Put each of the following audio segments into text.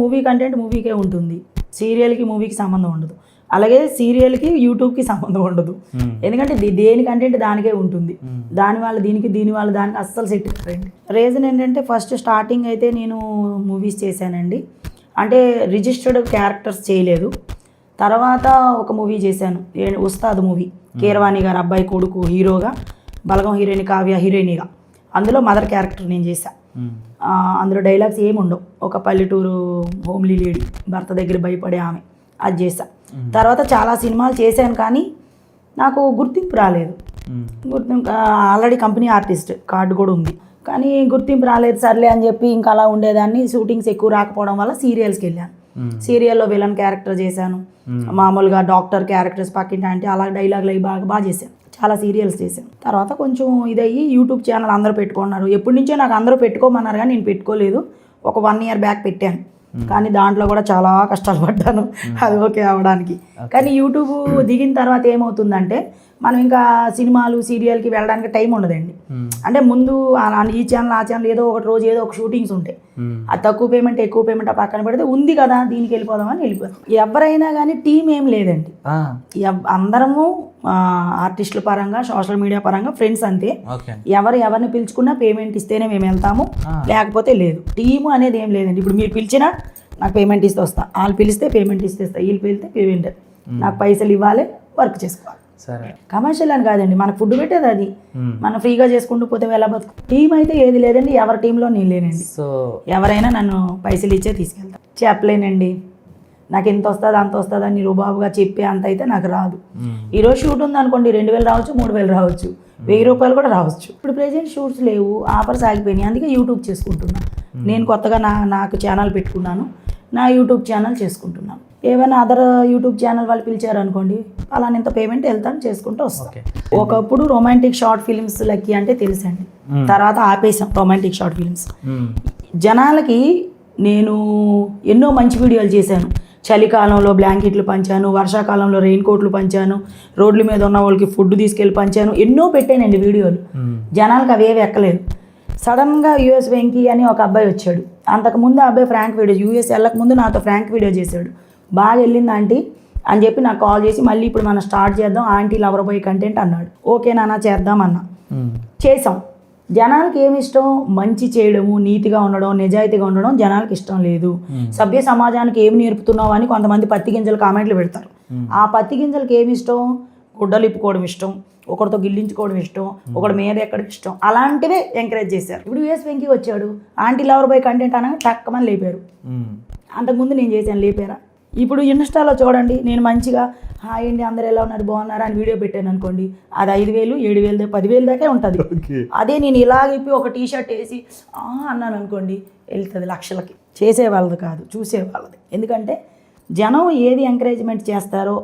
Movie content మూవీకే ఉంటుంది, సీరియల్కి మూవీకి సంబంధం ఉండదు. అలాగే సీరియల్కి యూట్యూబ్కి సంబంధం ఉండదు. ఎందుకంటే దేని కంటెంట్ దానికే ఉంటుంది. దాని వాళ్ళ దీనికి, దీని వాళ్ళ దానికి అస్సలు సెట్ కాదండి. రీజన్ ఏంటంటే ఫస్ట్ స్టార్టింగ్ అయితే నేను మూవీస్ చేశానండి, అంటే రిజిస్టర్డ్ క్యారెక్టర్స్ చేయలేదు. తర్వాత ఒక మూవీ చేశాను, ఉస్తాద్ మూవీ, కీరవాణి గారు అబ్బాయి కొడుకు హీరోగా, బలగం హీరోయిన్ కావ్య హీరోయిన్గా. అందులో మదర్ క్యారెక్టర్ నేను చేశాను. అందులో డైలాగ్స్ ఏమి ఉండవు, ఒక పల్లెటూరు హోమ్లీ లేడీ, భర్త దగ్గర భయపడే ఆమె, అది చేశా. తర్వాత చాలా సినిమాలు చేశాను కానీ నాకు గుర్తింపు రాలేదు. గుర్తింపు ఆల్రెడీ కంపెనీ ఆర్టిస్ట్ కార్డు కూడా ఉంది కానీ గుర్తింపు రాలేదు. సర్లే అని చెప్పి ఇంకా అలా ఉండేదాన్ని. షూటింగ్స్ ఎక్కువ రాకపోవడం వల్ల సీరియల్స్కి వెళ్ళాను. సీరియల్లో విలన్ క్యారెక్టర్ చేశాను, మామూలుగా డాక్టర్ క్యారెక్టర్స్, పక్కింటి అంటే అలా డైలాగులు అవి బాగా చేశాను. చాలా సీరియల్స్ చేశాను. తర్వాత కొంచెం ఇదయ్యి యూట్యూబ్ ఛానల్ అందరూ పెట్టుకున్నారు. ఎప్పటి నుంచో నాకు అందరూ పెట్టుకోమన్నారు కానీ నేను పెట్టుకోలేదు. ఒక 1 year బ్యాక్ పెట్టాను కానీ దాంట్లో కూడా చాలా కష్టాలు పడ్డాను అది ఓకే అవ్వడానికి. కానీ యూట్యూబ్ దిగిన తర్వాత ఏమవుతుందంటే మనం ఇంకా సినిమాలు సీరియల్కి వెళ్ళడానికి టైం ఉండదండి. అంటే ముందు ఈ ఛానల్ ఆ ఛానల్ ఏదో ఒక రోజు ఏదో ఒక షూటింగ్స్ ఉంటాయి, అది తక్కువ పేమెంట్ ఎక్కువ పేమెంట్ పక్కన పెడితే ఉంది కదా దీనికి వెళ్ళిపోదామని వెళ్ళిపోదాం. ఎవరైనా కానీ టీం ఏం లేదండి, అందరము ఆర్టిస్టుల పరంగా సోషల్ మీడియా పరంగా ఫ్రెండ్స్ అంతే. ఎవరిని పిలుచుకున్నా పేమెంట్ ఇస్తేనే మేము వెళ్తాము, లేకపోతే లేదు. టీము అనేది ఏం లేదండి. ఇప్పుడు మీరు పిలిచినా నాకు పేమెంట్ ఇస్తే వస్తా, వాళ్ళు పిలిస్తే పేమెంట్ ఇస్తేస్తా, వీళ్ళు పిలిస్తే పేమెంట్, నాకు పైసలు ఇవ్వాలి, వర్క్ చేసుకోవాలి. కమర్షియల్ అని కాదండి, మనకు ఫుడ్ పెట్టేది అది, మనం ఫ్రీగా చేసుకుంటూ పోతే ఎలా బతుకు. టీం అయితే ఏది లేదండి, ఎవరి టీంలో నేను లేనండి. ఎవరైనా నన్ను పైసలు ఇచ్చే తీసుకెళ్తాను. చెప్పలేనండి నాకు ఎంత వస్తుంది అంత వస్తుంది అని రూబాబుగా చెప్పే అంత అయితే నాకు రాదు. ఈరోజు షూట్ ఉంది అనుకోండి, 2000 రావచ్చు, 3000 రావచ్చు, 1000 రూపాయలు కూడా రావచ్చు. ఇప్పుడు ప్రెజెంట్ షూట్స్ లేవు, ఆఫర్స్ ఆగిపోయినాయి, అందుకే యూట్యూబ్ చేసుకుంటున్నాను. నేను కొత్తగా నాకు ఛానల్ పెట్టుకున్నాను, నా యూట్యూబ్ ఛానల్ చేసుకుంటున్నాను. ఏమైనా అదర్ యూట్యూబ్ ఛానల్ వాళ్ళు పిలిచారు అనుకోండి, అలా ఇంత పేమెంట్ వెళ్తాను చేసుకుంటూ వస్తాను. ఒకప్పుడు రొమాంటిక్ షార్ట్ ఫిల్మ్స్ లక్కీ అంటే తెలుసండి, తర్వాత ఆపేసాం రొమాంటిక్ షార్ట్ ఫిల్మ్స్. జనాలకి నేను ఎన్నో మంచి వీడియోలు చేశాను. చలికాలంలో బ్లాంకెట్లు పంచాను, వర్షాకాలంలో రెయిన్ కోట్లు పంచాను, రోడ్ల మీద ఉన్న వాళ్ళకి ఫుడ్ తీసుకెళ్ళి పంచాను, ఎన్నో పెట్టానండి వీడియోలు. జనాలకు అవేవి ఎక్కలేదు. సడన్గా యూఎస్ వెంకీ అని ఒక అబ్బాయి వచ్చాడు. అంతకుముందు ఆ అబ్బాయి ఫ్రాంక్ వీడియో, యూఎస్ వెళ్ళకముందు నాతో ఫ్రాంక్ వీడియో చేశాడు. బాగా వెళ్ళింది ఆంటీ అని చెప్పి నాకు కాల్ చేసి మళ్ళీ ఇప్పుడు మనం స్టార్ట్ చేద్దాం ఆంటీ లవర్ బాయ్ కంటెంట్ అన్నాడు. ఓకే నాన్న చేద్దాం అన్నా. చేసాం. జనాలకి ఏమి ఇష్టం? మంచి చేయడము, నీతిగా ఉండడం, నిజాయితీగా ఉండడం జనాలకి ఇష్టం లేదు. సభ్య సమాజానికి ఏమి నేర్పుతున్నావు అని కొంతమంది పత్తి గింజలు కామెంట్లు పెడతారు. ఆ పత్తి గింజలకి ఏమి ఇష్టం? గుడ్డలు ఇప్పుకోవడం ఇష్టం, ఒకరితో గిల్లించుకోవడం ఇష్టం, ఒకటి మీద ఎక్కడం ఇష్టం, అలాంటివే ఎంకరేజ్ చేశారు. ఇప్పుడు యూఎస్ వెంకీ వచ్చాడు, ఆంటీ లవర్ బాయ్ కంటెంట్ అనగా టక్కమని లేపారు. అంతకుముందు నేను చేశాను, లేపారా? ఇప్పుడు ఇన్స్టాలో చూడండి, నేను మంచిగా హాయ్ అండి అందరూ ఎలా ఉన్నారు బాగున్నారా అని వీడియో పెట్టాను అనుకోండి, అది 5000, 7000, 10,000 దాకా ఉంటుంది. అదే నేను ఇలాగిప్పి ఒక టీషర్ట్ వేసి అన్నాను అనుకోండి, వెళ్తుంది లక్షలకి. చేసేవాళ్ళది కాదు, చూసేవాళ్ళది. ఎందుకంటే జనం ఏది ఎంకరేజ్మెంట్ చేస్తారో,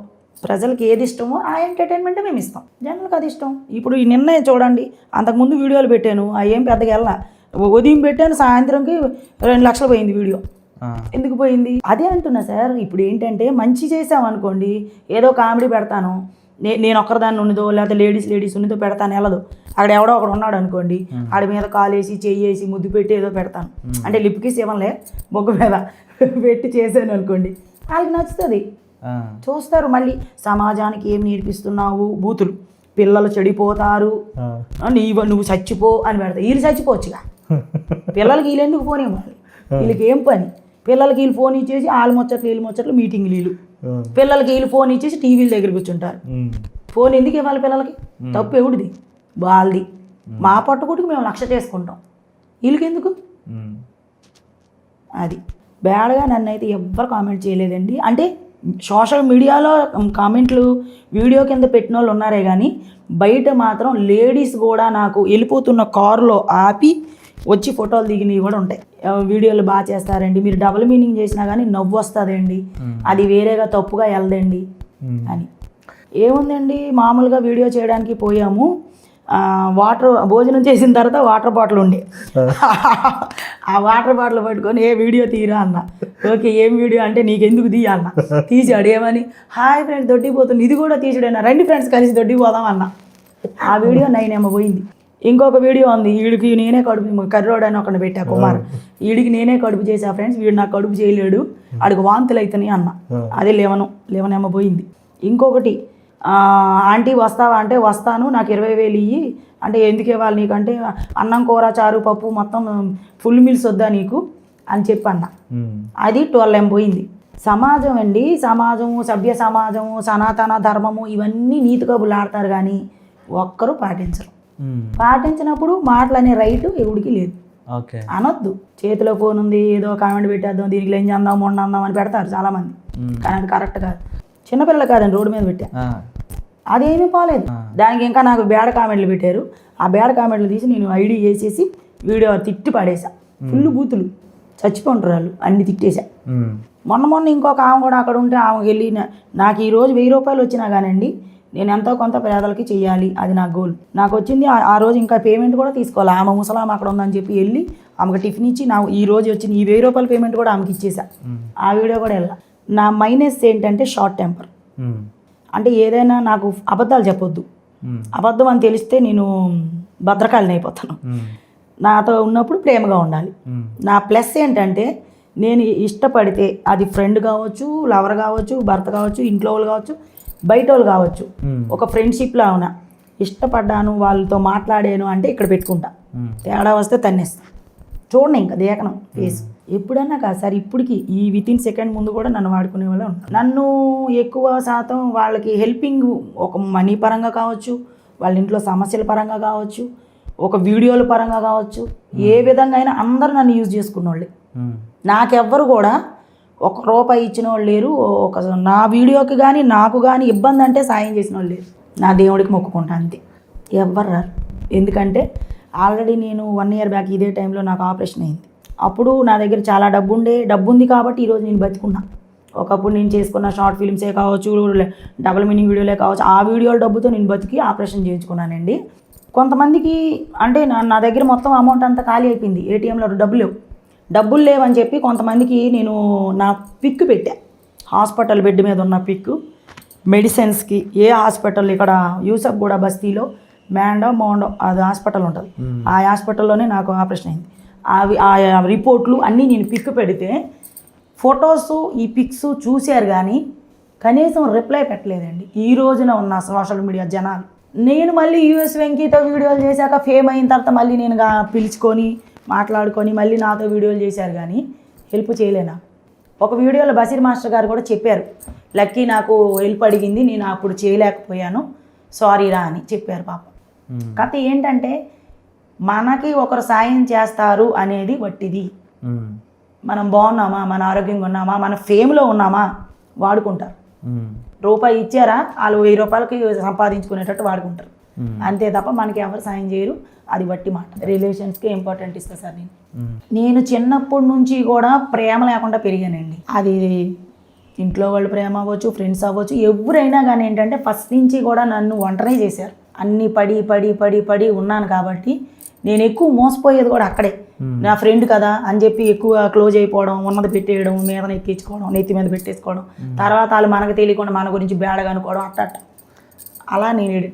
ప్రజలకి ఏది ఇష్టమో ఆ ఎంటర్టైన్మెంటే మేము ఇస్తాం, జనాలకు అది ఇష్టం. ఇప్పుడు ఈ నిన్నే చూడండి, అంతకుముందు వీడియోలు పెట్టాను, అవి ఏం పెద్దగా వెళ్ళా, ఉదయం పెట్టాను, సాయంత్రంకి 2 లక్షలు పోయింది వీడియో. ఎందుకు పోయింది? అదే అంటున్నా సార్. ఇప్పుడు ఏంటంటే మంచి చేసామనుకోండి, ఏదో కామెడీ పెడతాను, నేను ఒక్కరిదాన్ని ఉన్నదో లేకపోతే లేడీస్ ఉన్నదో పెడతాను, వెళ్ళదు. అక్కడ ఎవడో ఒకడు ఉన్నాడు అనుకోండి, ఆడి మీద కాలేసి చెయ్యేసి ముద్దు పెట్టి ఏదో పెడతాను, అంటే లిప్కి ఇవ్వలే బొగ్గు మీద పెట్టి చేశాను అనుకోండి, వాళ్ళకి నచ్చుతుంది, చూస్తారు. మళ్ళీ సమాజానికి ఏం నేర్పిస్తున్నావు, బూతులు, పిల్లలు చెడిపోతారు, నువ్వు చచ్చిపో అని పెడతావు. వీళ్ళు చచ్చిపోవచ్చుగా, పిల్లలకి వీళ్ళు ఎందుకు ఫోన్ ఇవ్వాలి? వీళ్ళకి ఏం పని? పిల్లలకి వీళ్ళు ఫోన్ ఇచ్చేసి వీళ్ళు ముచ్చట్లు మీటింగ్లు, వీళ్ళు పిల్లలకి వీళ్ళు ఫోన్ ఇచ్చేసి టీవీల దగ్గర కూర్చుంటారు. ఫోన్ ఎందుకు ఇవ్వాలి పిల్లలకి? తప్పు ఎవడిది? వాళ్ళది. మా పట్టుకుటికి మేము 1,00,000 చేసుకుంటాం, వీళ్ళకి ఎందుకు? అది బ్యాడ్గా నన్ను అయితే ఎవ్వరు కామెంట్ చేయలేదండి. అంటే సోషల్ మీడియాలో కామెంట్లు వీడియో కింద పెట్టిన వాళ్ళు ఉన్నారే కానీ బయట మాత్రం లేడీస్ కూడా నాకు వెళ్ళిపోతున్న కారులో ఆపి వచ్చి ఫోటోలు దిగినవి కూడా ఉంటాయి. వీడియోలు బాగా చేస్తారండి, మీరు డబుల్ మీనింగ్ చేసినా కానీ నవ్వు వస్తుందండి, అది వేరేగా తప్పుగా వెళ్ళదండి అని. ఏముందండి, మామూలుగా వీడియో చేయడానికి పోయాము, భోజనం చేసిన తర్వాత వాటర్ బాటిల్ ఉండే, ఆ వాటర్ బాటిల్ పట్టుకొని ఏ వీడియో తీరా అన్న. ఓకే ఏం వీడియో అంటే నీకెందుకు తీయ అన్న. తీసాడు. ఏమని? హాయ్ ఫ్రెండ్స్ దొడ్డిపోతుంది, ఇది కూడా తీసాడైనా, రండి ఫ్రెండ్స్ కలిసి దొడ్డిపోదాం అన్న. ఆ వీడియో 9 పోయింది. ఇంకొక వీడియో ఉంది, వీడికి నేనే కడుపు కర్రోడు అని ఒకరిని పెట్టా కుమార్, వీడికి నేనే కడుపు చేసా ఫ్రెండ్స్, వీడు నాకు కడుపు చేయలేడు, ఆడికి వాంతులు అవుతున్నాయి అన్న. అదే లేవనేమో పోయింది. ఇంకొకటి ఆంటీ వస్తావా అంటే వస్తాను, నాకు 20,000 ఇయ్యి అంటే ఎందుకు ఇవ్వాలి నీకంటే అన్నం కూర చారు పప్పు మొత్తం ఫుల్ మీల్స్ వద్దా నీకు అని చెప్పి అన్న. అది 12M పోయింది. సమాజం అండి, సమాజము, సభ్య సమాజము, సనాతన ధర్మము ఇవన్నీ నీతి కబుర్లు ఆడతారు కానీ ఒక్కరు పాటించరు. పాటించినప్పుడు మాటలనే రైటు ఎవడికి లేదు. అనొద్దు. చేతిలో ఫోన్ ఉంది, ఏదో కామెంట్ పెట్టేద్దాం, దీనికి ఏం చేద్దాం వండందాం అని పెడతారు చాలామంది, కానీ అది కరెక్ట్ కాదు. చిన్నపిల్లలు కాదండి, రోడ్డు మీద పెట్టా, అదేమీ పోలేదు. దానికి ఇంకా నాకు బ్యాడ్ కామెంట్లు పెట్టారు. ఆ బ్యాడ్ కామెంట్లు తీసి నేను ఐడి వేసేసి వీడియో తిట్టి పడేసా. ఫుల్ బూతులు, చచ్చిపోంటారు వాళ్ళు, అన్ని తిట్టేశా. మొన్న ఇంకొక ఆమె కూడా అక్కడ ఉంటే ఆమెకి వెళ్ళి నాకు ఈరోజు 1000 రూపాయలు వచ్చినా కానండి నేను ఎంతో కొంత పేదలకి చెయ్యాలి, అది నా గోల్. నాకు వచ్చింది ఆ రోజు ఇంకా పేమెంట్ కూడా తీసుకోవాలి. ఆమె ముసలాం అక్కడ ఉందని చెప్పి వెళ్ళి ఆమెకు టిఫిన్ ఇచ్చి నా ఈ రోజు వచ్చిన ఈ 1000 రూపాయల పేమెంట్ కూడా ఆమెకి ఇచ్చేసా. ఆ వీడియో కూడా వెళ్ళా. నా మైనస్ ఏంటంటే షార్ట్ టెంపర్. అంటే ఏదైనా నాకు అబద్ధాలు చెప్పొద్దు, అబద్ధం అని తెలిస్తే నేను భద్రకాళిని అయిపోతాను. నాతో ఉన్నప్పుడు ప్రేమగా ఉండాలి. నా ప్లస్ ఏంటంటే నేను ఇష్టపడితే అది ఫ్రెండ్ కావచ్చు, లవర్ కావచ్చు, భర్త కావచ్చు, ఇంట్లో వాళ్ళు కావచ్చు, బయట వాళ్ళు కావచ్చు, ఒక ఫ్రెండ్షిప్లో అవునా ఇష్టపడ్డాను, వాళ్ళతో మాట్లాడాను అంటే ఇక్కడ పెట్టుకుంటా. తేడా వస్తే తన్నేస్తా, చూడండి ఇంకా దేకనం ఫేస్. ఎప్పుడన్నా కాదు సార్, ఇప్పటికి ఈ వితిన్ సెకండ్ ముందు కూడా నన్ను వాడుకునే వాళ్ళే ఉంటారు. నన్ను ఎక్కువ శాతం వాళ్ళకి హెల్పింగ్, ఒక మనీ పరంగా కావచ్చు, వాళ్ళ ఇంట్లో సమస్యల పరంగా కావచ్చు, ఒక వీడియోల పరంగా కావచ్చు, ఏ విధంగా అయినా అందరూ నన్ను యూజ్ చేసుకున్న వాళ్ళే. నాకెవ్వరు కూడా ₹1 ఇచ్చిన వాళ్ళు లేరు. నా వీడియోకి కానీ నాకు కానీ ఇబ్బంది అంటే సాయం చేసిన వాళ్ళు లేరు. నా దేవుడికి మొక్కుకుంటా అంతే, ఎవ్వరు రారు. ఎందుకంటే ఆల్రెడీ నేను 1 year బ్యాక్ ఇదే టైంలో నాకు ఆపరేషన్ అయింది. అప్పుడు నా దగ్గర చాలా డబ్బు ఉంది కాబట్టి ఈరోజు నేను బతుకున్నా. ఒకప్పుడు నేను చేసుకున్న షార్ట్ ఫిల్మ్సే కావచ్చు, డబుల్ మీనింగ్ వీడియోలే కావచ్చు, ఆ వీడియోల డబ్బుతో నేను బతికి ఆపరేషన్ చేయించుకున్నానండి. కొంతమందికి అంటే నా దగ్గర మొత్తం అమౌంట్ అంతా ఖాళీ అయిపోయింది, ఏటీఎంలో డబ్బులు లేవని చెప్పి కొంతమందికి నేను నా పిక్ పెట్టా, హాస్పిటల్ బెడ్ మీద ఉన్న పిక్, మెడిసిన్స్కి ఏ హాస్పిటల్ ఇక్కడ యూసఫ్ కూడా బస్తీలో మోండో అది హాస్పిటల్ ఉంటుంది, ఆ హాస్పిటల్లోనే నాకు ఆపరేషన్ అయింది. ఆ రిపోర్ట్లు అన్నీ నేను పిక్ పెడితే ఫొటోస్ ఈ పిక్స్ చూశారు కానీ కనీసం రిప్లై పెట్టలేదండి. ఈ రోజున ఉన్న సోషల్ మీడియా జనాలు. నేను మళ్ళీ యూఎస్ వెంకీతో వీడియోలు చేశాక ఫేమ్ అయిన తర్వాత మళ్ళీ నేను పిలుచుకొని మాట్లాడుకొని మళ్ళీ నాతో వీడియోలు చేశారు కానీ హెల్ప్ చేయలేనా. ఒక వీడియోలో బషీర్ మాస్టర్ గారు కూడా చెప్పారు, లక్కీ నాకు హెల్ప్ అడిగింది, నేను అప్పుడు చేయలేకపోయాను, సారీ రా అని చెప్పారు పాప. కథ ఏంటంటే మనకి ఒకరు సాయం చేస్తారు అనేది వట్టిది. మనం బాగున్నామా, మన ఆరోగ్యంగా ఉన్నామా, మన ఫేమ్లో ఉన్నామా వాడుకుంటారు. ₹1 ఇచ్చారా వాళ్ళు 1000 రూపాయలకి సంపాదించుకునేటట్టు వాడుకుంటారు అంతే తప్ప మనకి ఎవరు సాయం చేయరు. అది బట్టి మాట. రిలేషన్స్కి ఇంపార్టెంట్ ఇస్తా సార్ నేను చిన్నప్పటి నుంచి కూడా ప్రేమ లేకుండా పెరిగానండి. అది ఇంట్లో వాళ్ళు ప్రేమ అవ్వచ్చు, ఫ్రెండ్స్ అవ్వచ్చు, ఎవరైనా కానీ ఏంటంటే ఫస్ట్ నుంచి కూడా నన్ను ఒంటనే చేశారు. అన్నీ పడి ఉన్నాను కాబట్టి నేను ఎక్కువ మోసపోయేది కూడా అక్కడే. నా ఫ్రెండ్ కదా అని చెప్పి ఎక్కువ క్లోజ్ అయిపోవడం, ఉన్నది పెట్టేయడం, మీద ఎక్కించుకోవడం, నెత్తి మీద పెట్టేసుకోవడం, తర్వాత వాళ్ళు మనకు తెలియకుండా మన గురించి బ్యాడ్గా అనుకోవడం, అట్ట అలా నేను